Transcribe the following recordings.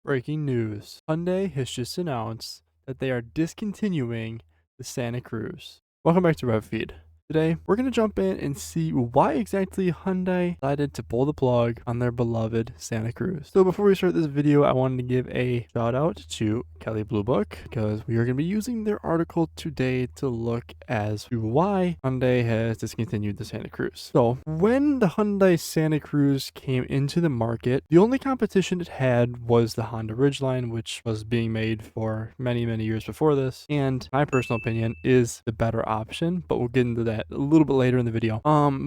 Breaking news. Hyundai has just announced that they are discontinuing the Santa Cruz. Welcome back to RevFeed. Today, we're going to jump in and see why exactly Hyundai decided to pull the plug on their beloved Santa Cruz. So before we start this video, I wanted to give a shout out to Kelly Blue Book because we are going to be using their article today to look as to why Hyundai has discontinued the Santa Cruz. So when the Hyundai Santa Cruz came into the market, the only competition it had was the Honda Ridgeline, which was being made for many years before this, and my personal opinion is the better option, but we'll get into that a little bit later in the video.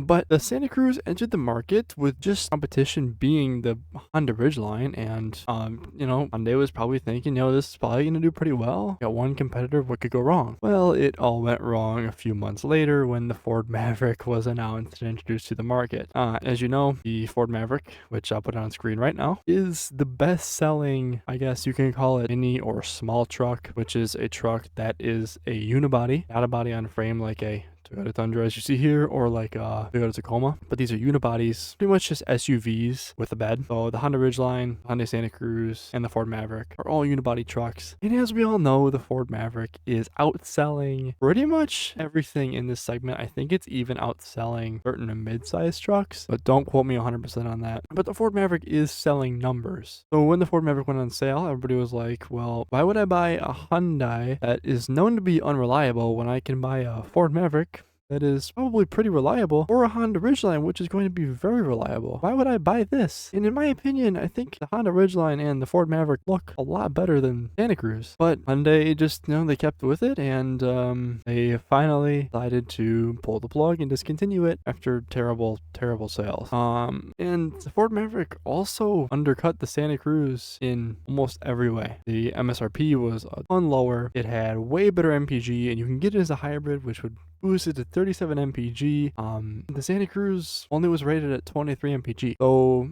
But the Santa Cruz entered the market with just competition being the Honda Ridgeline, and Hyundai was probably thinking, this is probably gonna do pretty well. Got one competitor, what could go wrong? Well, it all went wrong a few months later when the Ford Maverick was announced and introduced to the market. As you know, the Ford Maverick, which I'll put on screen right now, is the best-selling, I guess you can call it, mini or small truck, which is a truck that is a unibody, not a body on frame like a Toyota Tundra as you see here, or like a Toyota Tacoma, but these are unibodies, pretty much just SUVs with a bed. So the Honda Ridgeline, Hyundai Santa Cruz, and the Ford Maverick are all unibody trucks. And as we all know, the Ford Maverick is outselling pretty much everything in this segment. I think it's even outselling certain mid-size trucks, but don't quote me 100% on that. But the Ford Maverick is selling numbers. So when the Ford Maverick went on sale, everybody was like, well, why would I buy a Hyundai that is known to be unreliable when I can buy a Ford Maverick that is probably pretty reliable, or a Honda Ridgeline, which is going to be very reliable? Why would I buy this? And in my opinion, I think the Honda Ridgeline and the Ford Maverick look a lot better than Santa Cruz. But Hyundai just, they kept with it, and they finally decided to pull the plug and discontinue it after terrible sales. And the Ford Maverick also undercut the Santa Cruz in almost every way. The MSRP was a ton lower. It had way better MPG, and you can get it as a hybrid, which would boost it to 37 mpg. The Santa Cruz only was rated at 23 mpg. So,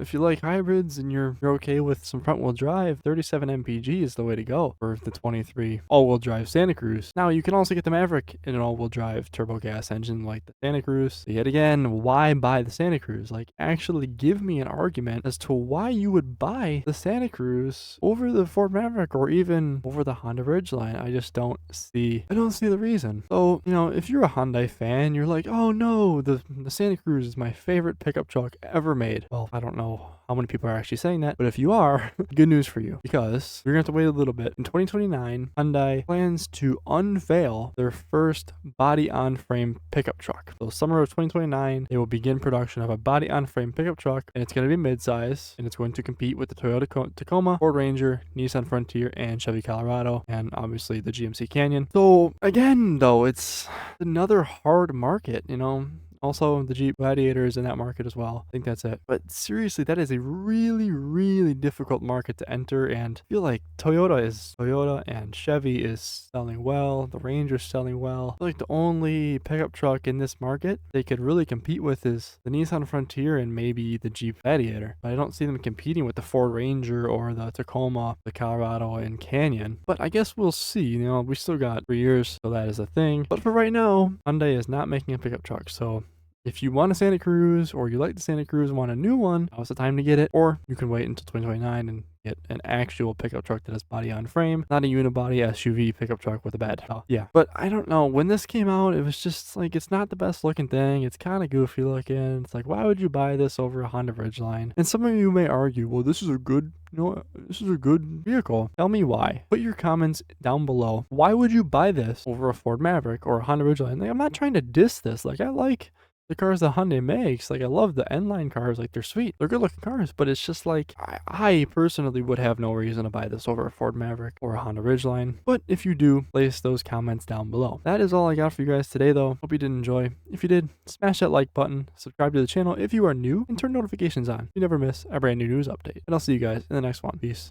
if you like hybrids and you're okay with some front wheel drive, 37 mpg is the way to go for the 23 all-wheel drive Santa Cruz. Now, you can also get the Maverick in an all-wheel drive turbo gas engine like the Santa Cruz. So yet again, why buy the Santa Cruz? Like, actually give me an argument as to why you would buy the Santa Cruz over the Ford Maverick or even over the Honda Ridgeline. I just don't see the reason. So, if you're a Hyundai fan, you're like, oh no, the Santa Cruz is my favorite pickup truck ever made. Well, I don't know how many people are actually saying that, but if you are, good news for you, because you're going to have to wait a little bit. In 2029, Hyundai plans to unveil their first body-on-frame pickup truck. So summer of 2029, they will begin production of a body-on-frame pickup truck, and it's going to be midsize, and it's going to compete with the Toyota Tacoma, Ford Ranger, Nissan Frontier, and Chevy Colorado, and obviously the GMC Canyon. So again, though, it's another hard market, Also, the Jeep Gladiator is in that market as well. I think that's it. But seriously, that is a really difficult market to enter, and I feel like Toyota and Chevy is selling well. The Ranger's selling well. I feel like the only pickup truck in this market they could really compete with is the Nissan Frontier and maybe the Jeep Gladiator. But I don't see them competing with the Ford Ranger or the Tacoma, the Colorado, and Canyon. But I guess we'll see. We still got 3 years, so that is a thing. But for right now, Hyundai is not making a pickup truck, so if you want a Santa Cruz, or you like the Santa Cruz and want a new one, now's the time to get it. Or you can wait until 2029 and get an actual pickup truck that has body on frame, not a unibody SUV pickup truck with a bed. So, yeah. But I don't know. When this came out, it was just like, it's not the best looking thing. It's kind of goofy looking. It's like, why would you buy this over a Honda Ridgeline? And some of you may argue, well, this is a good vehicle. Tell me why. Put your comments down below. Why would you buy this over a Ford Maverick or a Honda Ridgeline? Like, I'm not trying to diss this. Like, I like the cars that Hyundai makes. Like, I love the N-Line cars. Like, they're sweet. They're good looking cars, but it's just like, I personally would have no reason to buy this over a Ford Maverick or a Honda Ridgeline. But if you do, place those comments down below. That is all I got for you guys today, though. Hope you did enjoy. If you did, smash that like button, subscribe to the channel if you are new, and turn notifications on. You never miss a brand new news update. And I'll see you guys in the next one. Peace.